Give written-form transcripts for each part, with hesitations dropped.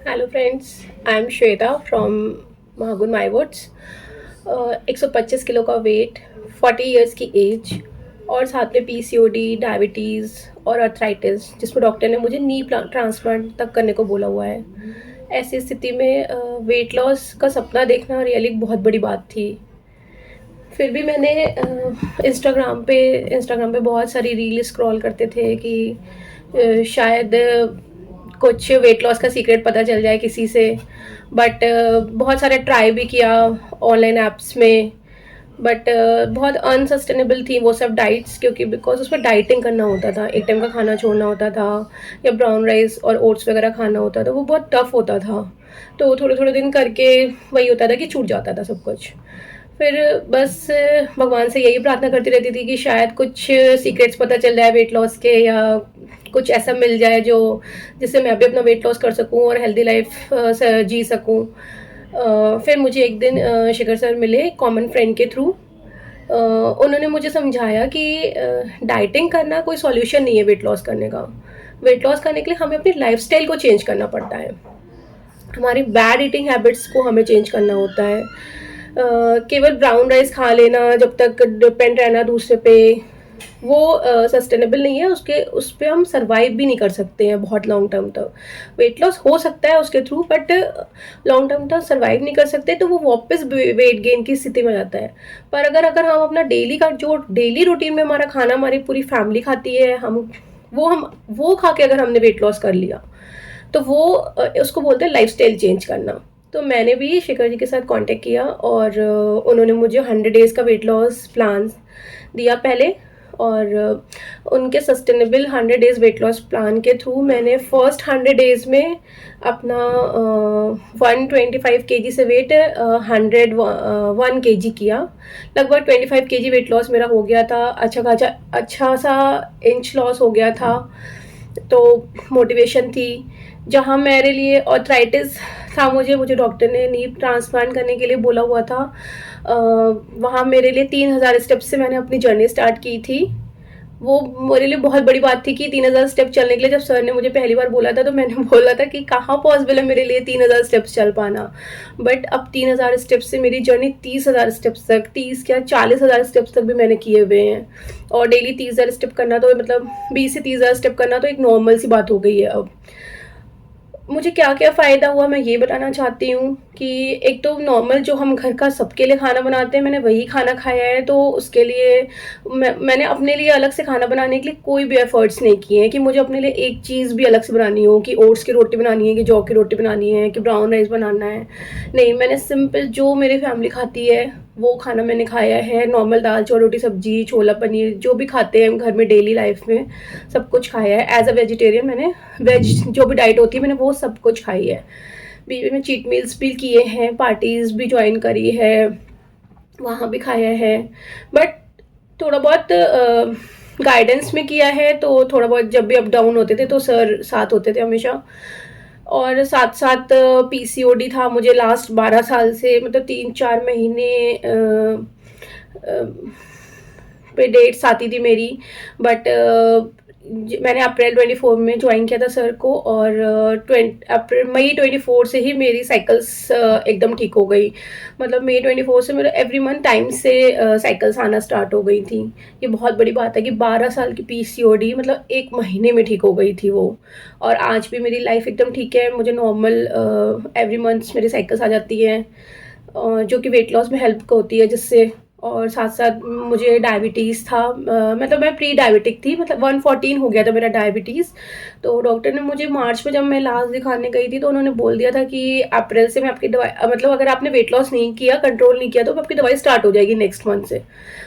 Hello friends, I am Shweta from Mahagun My Woods. 125 kilo का weight, 40 years की age और साथ में पीसीओडी, डायबिटीज़ और अर्थराइटिस, जिसमें डॉक्टर ने मुझे नी ट्रांसप्लांट तक करने को बोला हुआ है। ऐसी स्थिति में वेट लॉस का सपना देखना रियली बहुत बड़ी बात थी। फिर भी मैंने इंस्टाग्राम पे बहुत सारी रील स्क्रॉल करते थे कि शायद कुछ वेट लॉस का सीक्रेट पता चल जाए किसी से। बट बहुत सारे ट्राई भी किया ऑनलाइन ऐप्स में। बट बहुत अनसस्टेनेबल थी वो सब डाइट्स, क्योंकि बिकॉज उसमें डाइटिंग करना होता था, एक टाइम का खाना छोड़ना होता था या ब्राउन राइस और ओट्स वगैरह खाना होता था। वो बहुत टफ होता था, तो थोड़े थोड़े दिन करके वही होता था कि छूट जाता था सब कुछ। फिर बस भगवान से यही प्रार्थना करती रहती थी कि शायद कुछ सीक्रेट्स पता चल जाए वेट लॉस के, या कुछ ऐसा मिल जाए जो जिससे मैं भी अपना वेट लॉस कर सकूं और हेल्दी लाइफ जी सकूं। फिर मुझे एक दिन शिखर सर मिले कॉमन फ्रेंड के थ्रू। उन्होंने मुझे समझाया कि डाइटिंग करना कोई सॉल्यूशन नहीं है वेट लॉस करने का। वेट लॉस करने के लिए हमें अपनी लाइफस्टाइल को चेंज करना पड़ता है। हमारी बैड ईटिंग हैबिट्स को हमें चेंज करना होता है। केवल ब्राउन राइस खा लेना, जब तक डिपेंड रहना दूसरे पे, वो सस्टेनेबल नहीं है। उसके उस पर हम सर्वाइव भी नहीं कर सकते हैं बहुत लॉन्ग टर्म तक। वेट लॉस हो सकता है उसके थ्रू, बट लॉन्ग टर्म तक सर्वाइव नहीं कर सकते, तो वो वापस वेट गेन की स्थिति में जाता है। पर अगर अगर हम अपना डेली का जो डेली रूटीन में हमारा खाना हमारी पूरी फैमिली खाती है, हम वो खा के अगर हमने वेट लॉस कर लिया, तो वो उसको बोलते हैं लाइफस्टाइल चेंज करना। तो मैंने भी शिखर जी के साथ कांटेक्ट किया और उन्होंने मुझे 100 डेज़ का वेट लॉस प्लान दिया पहले। और उनके sustainable 100 days weight loss plan के थ्रू मैंने फर्स्ट 100 डेज़ में अपना 125 kg से वेट 101 kg किया। लगभग 25 kg वेट लॉस मेरा हो गया था। अच्छा सा इंच लॉस हो गया था। तो मोटिवेशन थी। जहाँ मेरे लिए ऑर्थराइटिस था, मुझे डॉक्टर ने नी ट्रांसप्लांट करने के लिए बोला हुआ था। वहाँ मेरे लिए 3000 स्टेप्स से मैंने अपनी जर्नी स्टार्ट की थी। वो मेरे लिए बहुत बड़ी बात थी कि 3000 स्टेप चलने के लिए, जब सर ने मुझे पहली बार बोला था तो मैंने बोला था कि कहाँ पॉसिबल है मेरे लिए 3000 स्टेप्स चल पाना। बट अब 3000 स्टेप्स से मेरी जर्नी 30,000 स्टेप्स तक, 30 क्या 40,000 स्टेप्स तक भी मैंने किए हुए हैं। और डेली 30,000 स्टेप करना तो मतलब 20 से 30,000 स्टेप करना तो एक नॉर्मल सी बात हो गई है अब। मुझे क्या क्या फ़ायदा हुआ मैं ये बताना चाहती हूँ कि एक तो नॉर्मल जो हम घर का सबके लिए खाना बनाते हैं, मैंने वही खाना खाया है। तो उसके लिए मैंने अपने लिए अलग से खाना बनाने के लिए कोई भी एफर्ट्स नहीं किए हैं कि मुझे अपने लिए एक चीज़ भी अलग से बनानी हो, कि ओट्स की रोटी बनानी है, कि जौ की रोटी बनानी है, कि ब्राउन राइस बनाना है। नहीं, मैंने सिंपल जो मेरी फैमिली खाती है वो खाना मैंने खाया है। नॉर्मल दाल चावल रोटी सब्जी छोला पनीर जो भी खाते हैं घर में डेली लाइफ में, सब कुछ खाया है। एज अ वेजिटेरियन मैंने वेज जो भी डाइट होती है मैंने वो सब कुछ खाई है। बीच में चीट मील्स भी किए हैं, पार्टीज़ भी ज्वाइन करी है, वहाँ भी खाया है। बट थोड़ा बहुत गाइडेंस में किया है, तो थोड़ा बहुत जब भी अप डाउन होते थे तो सर साथ होते थे हमेशा। और साथ साथ पीसीओडी था मुझे लास्ट 12 साल से, मतलब 3-4 महीने अ, पे डेट्स आती थी मेरी। बट मैंने अप्रैल 24 में ज्वाइन किया था सर को, और मई 24 से ही मेरी साइकिल्स एकदम ठीक हो गई। मतलब मई 24 से मेरा एवरी मंथ टाइम से साइकिल्स आना स्टार्ट हो गई थी। ये बहुत बड़ी बात है कि 12 साल की पीसीओडी मतलब एक महीने में ठीक हो गई थी वो। और आज भी मेरी लाइफ एकदम ठीक है। मुझे नॉर्मल एवरी मंथ मेरी साइकिल्स आ जाती हैं, जो कि वेट लॉस में हेल्प होती है जिससे। और साथ साथ मुझे डायबिटीज़ था, मतलब मैं प्री डायबिटिक थी, मतलब 114 हो गया था मेरा डायबिटीज़। तो डॉक्टर ने मुझे मार्च में जब मैं लास्ट दिखाने गई थी तो उन्होंने बोल दिया था कि अप्रैल से मैं आपकी दवाई, मतलब अगर आपने वेट लॉस नहीं किया, कंट्रोल नहीं किया, तो आपकी दवाई स्टार्ट हो जाएगी नेक्स्ट मंथ से।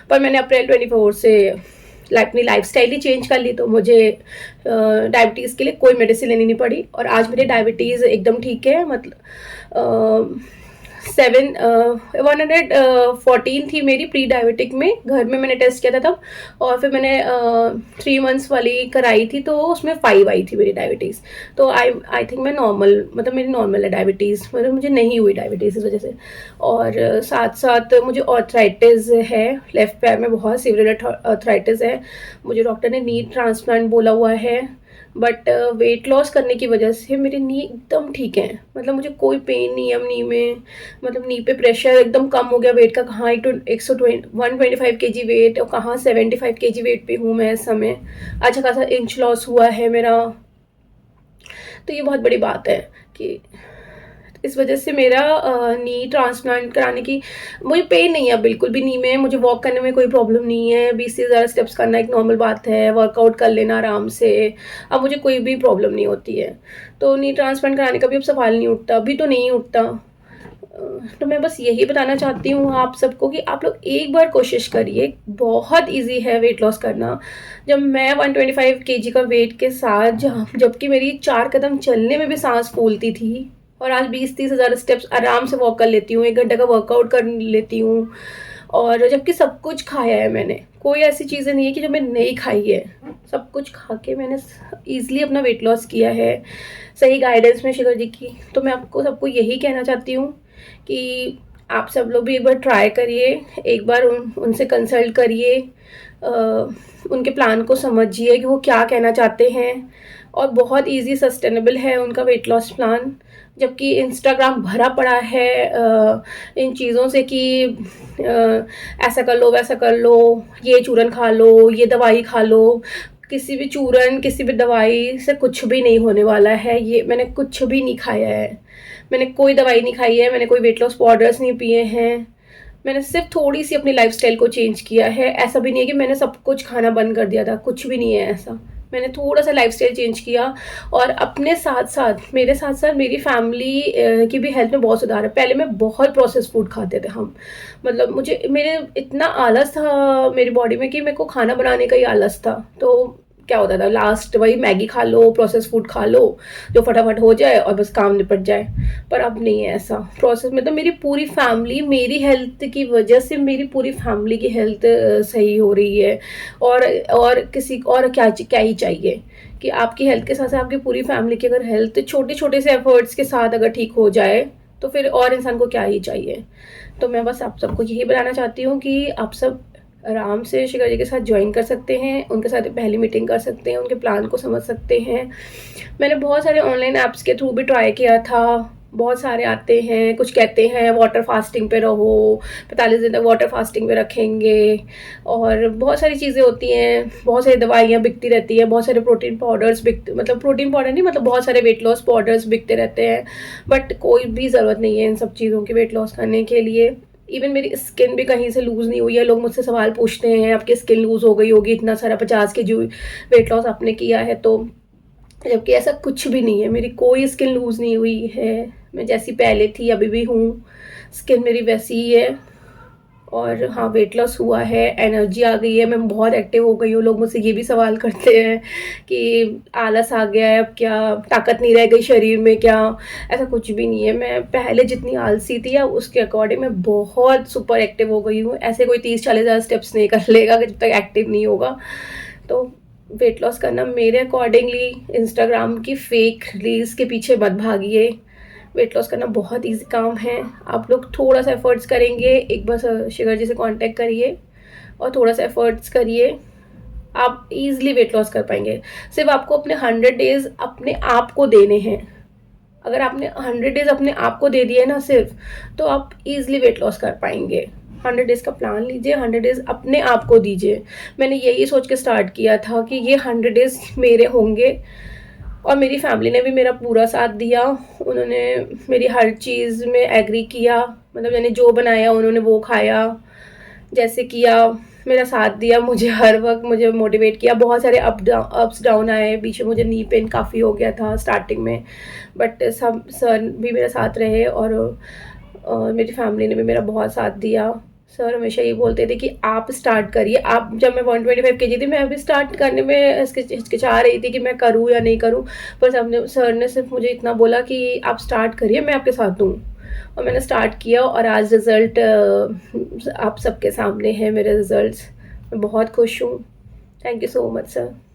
पर मैंने अप्रैल 24 से अपनी लाइफस्टाइल ही चेंज कर ली, तो मुझे डायबिटीज़ के लिए कोई मेडिसिन लेनी नहीं पड़ी। और आज मेरी डायबिटीज़ एकदम ठीक है। मतलब 114 थी मेरी प्री डायबिटिक में, घर में मैंने टेस्ट किया था तब। और फिर मैंने 3 मंथ्स वाली कराई थी तो उसमें 5 आई थी मेरी डायबिटीज़। तो आई थिंक मैं नॉर्मल, मतलब मेरी नॉर्मल है डायबिटीज़, मतलब मुझे नहीं हुई डायबिटीज़ इस वजह से। और साथ साथ मुझे ऑर्थराइटिस है, लेफ़्ट पैर में बहुत सीवियर ऑर्थराइटिस है। मुझे डॉक्टर ने नी ट्रांसप्लांट बोला हुआ है। बट वेट लॉस करने की वजह से मेरी नी एकदम ठीक है, मतलब मुझे कोई पेन नहीं है अब नी में। मतलब नी पे प्रेशर एकदम कम हो गया वेट का, कहाँ 125 kg वेट और कहाँ 75 kg वेट पे हूँ मैं इस समय। अच्छा खासा इंच लॉस हुआ है मेरा, तो ये बहुत बड़ी बात है कि इस वजह से मेरा नी ट्रांसप्लांट कराने की, मुझे पेन नहीं है बिल्कुल भी नी में, मुझे वॉक करने में कोई प्रॉब्लम नहीं है, 20 से ज़्यादा स्टेप्स करना एक नॉर्मल बात है, वर्कआउट कर लेना आराम से, अब मुझे कोई भी प्रॉब्लम नहीं होती है। तो नी ट्रांसप्लांट कराने का भी अब सवाल नहीं उठता, अभी तो नहीं उठता। तो मैं बस यही बताना चाहती हूँ आप सबको कि आप लोग एक बार कोशिश करिए, बहुत इजी है वेट लॉस करना। जब मैं 125 kg का वेट के साथ, जबकि मेरी 4 कदम चलने में भी सांस फूलती थी, और आज 20-30 हज़ार स्टेप्स आराम से वॉक कर लेती हूँ, 1 घंटे का वर्कआउट कर लेती हूँ, और जबकि सब कुछ खाया है मैंने, कोई ऐसी चीज़ें नहीं है कि जो मैंने नहीं खाई है, सब कुछ खा के मैंने ईज़िली अपना वेट लॉस किया है, सही गाइडेंस में शिखर जी की। तो मैं आपको सबको यही कहना चाहती हूँ कि आप सब लोग भी एक बार ट्राई करिए, एक बार उनसे कंसल्ट करिए, उनके प्लान को समझिए कि वो क्या कहना चाहते हैं, और बहुत इजी सस्टेनेबल है उनका वेट लॉस प्लान। जबकि इंस्टाग्राम भरा पड़ा है इन चीज़ों से कि ऐसा कर लो, वैसा कर लो, ये चूरन खा लो, ये दवाई खा लो। किसी भी चूरन, किसी भी दवाई से कुछ भी नहीं होने वाला है। ये मैंने कुछ भी नहीं खाया है, मैंने कोई दवाई नहीं खाई है, मैंने कोई वेट लॉस पाउडर्स नहीं पिए हैं, मैंने सिर्फ थोड़ी सी अपनी लाइफस्टाइल को चेंज किया है। ऐसा भी नहीं है कि मैंने सब कुछ खाना बंद कर दिया था, कुछ भी नहीं है ऐसा। मैंने थोड़ा सा लाइफस्टाइल चेंज किया, और अपने साथ साथ मेरे साथ साथ मेरी फैमिली की भी हेल्थ में बहुत सुधार है। पहले मैं बहुत प्रोसेस फूड खाते थे हम, मतलब मुझे मेरे इतना आलस था मेरी बॉडी में कि मेरे को खाना बनाने का ही आलस था। तो क्या होता था, लास्ट वही मैगी खा लो, प्रोसेस फूड खा लो, जो फटाफट हो जाए और बस काम निपट जाए। पर अब नहीं है ऐसा। प्रोसेस में तो मेरी पूरी फैमिली, मेरी हेल्थ की वजह से मेरी पूरी फैमिली की हेल्थ सही हो रही है। और किसी और क्या क्या ही चाहिए कि आपकी हेल्थ के साथ साथ आपकी पूरी फैमिली की अगर हेल्थ छोटे छोटे से एफर्ट्स के साथ अगर ठीक हो जाए, तो फिर और इंसान को क्या ही चाहिए। तो मैं बस आप सबको यही बताना चाहती हूँ कि आप सब आराम से शिखा जी के साथ ज्वाइन कर सकते हैं, उनके साथ पहली मीटिंग कर सकते हैं, उनके प्लान को समझ सकते हैं। मैंने बहुत सारे ऑनलाइन ऐप्स के थ्रू भी ट्राई किया था, बहुत सारे आते हैं, कुछ कहते हैं वाटर फास्टिंग पे रहो, 45 दिन तक वाटर फास्टिंग पे रखेंगे, और बहुत सारी चीज़ें होती हैं, बहुत सारी दवाइयाँ बिकती रहती हैं, बहुत सारे प्रोटीन पाउडर्स बिकते, मतलब प्रोटीन पाउडर नहीं, मतलब बहुत सारे वेट लॉस पाउडर्स बिकते रहते हैं। बट कोई भी ज़रूरत नहीं है इन सब चीज़ों की वेट लॉस करने के लिए। इवन मेरी स्किन भी कहीं से लूज़ नहीं हुई है। लोग मुझसे सवाल पूछते हैं आपकी स्किन लूज़ हो गई होगी, इतना सारा 50 के जी वेट लॉस आपने किया है तो, जबकि ऐसा कुछ भी नहीं है, मेरी कोई स्किन लूज़ नहीं हुई है, मैं जैसी पहले थी अभी भी हूँ, स्किन मेरी वैसी ही है। और हाँ, वेट लॉस हुआ है, एनर्जी आ गई है, मैं बहुत एक्टिव हो गई हूँ। लोग मुझसे ये भी सवाल करते हैं कि आलस आ गया है, अब क्या ताकत नहीं रह गई शरीर में क्या? ऐसा कुछ भी नहीं है, मैं पहले जितनी आलसी थी अब उसके अकॉर्डिंग मैं बहुत सुपर एक्टिव हो गई हूँ। ऐसे कोई 30-40 हज़ार स्टेप्स नहीं कर लेगा जब तक एक्टिव नहीं होगा। तो वेट लॉस करना मेरे अकॉर्डिंगली, इंस्टाग्राम की फेक रील्स के पीछे मत भागिए। वेट लॉस करना बहुत ईजी काम है, आप लोग थोड़ा सा एफर्ट्स करेंगे, एक बार शिखर जी से कांटेक्ट करिए और थोड़ा सा एफर्ट्स करिए, आप इजीली वेट लॉस कर पाएंगे। सिर्फ आपको अपने 100 डेज अपने आप को देने हैं। अगर आपने 100 डेज अपने आप को दे दिए ना सिर्फ, तो आप इजीली वेट लॉस कर पाएंगे। 100 डेज का प्लान लीजिए, 100 डेज अपने आप को दीजिए। मैंने यही सोच के स्टार्ट किया था कि ये 100 डेज मेरे होंगे, और मेरी फैमिली ने भी मेरा पूरा साथ दिया। उन्होंने मेरी हर चीज़ में एग्री किया, मतलब मैंने जो बनाया उन्होंने वो खाया, जैसे किया, मेरा साथ दिया, मुझे हर वक्त मुझे मोटिवेट किया। बहुत सारे अप्स डाउन आए, बीच में मुझे नी पेन काफ़ी हो गया था स्टार्टिंग में, बट सब सर भी मेरे साथ रहे, और मेरी फैमिली ने भी मेरा बहुत साथ दिया। सर हमेशा ये बोलते थे कि आप स्टार्ट करिए। आप, जब मैं 125 केजी थी, मैं अभी स्टार्ट करने में हिचकिचा रही थी कि मैं करूँ या नहीं करूँ, पर सर ने सिर्फ मुझे इतना बोला कि आप स्टार्ट करिए, मैं आपके साथ हूँ। और मैंने स्टार्ट किया, और आज रिज़ल्ट आप सबके सामने है, मेरे रिज़ल्ट्स। मैं बहुत खुश हूँ। Thank you so much sir.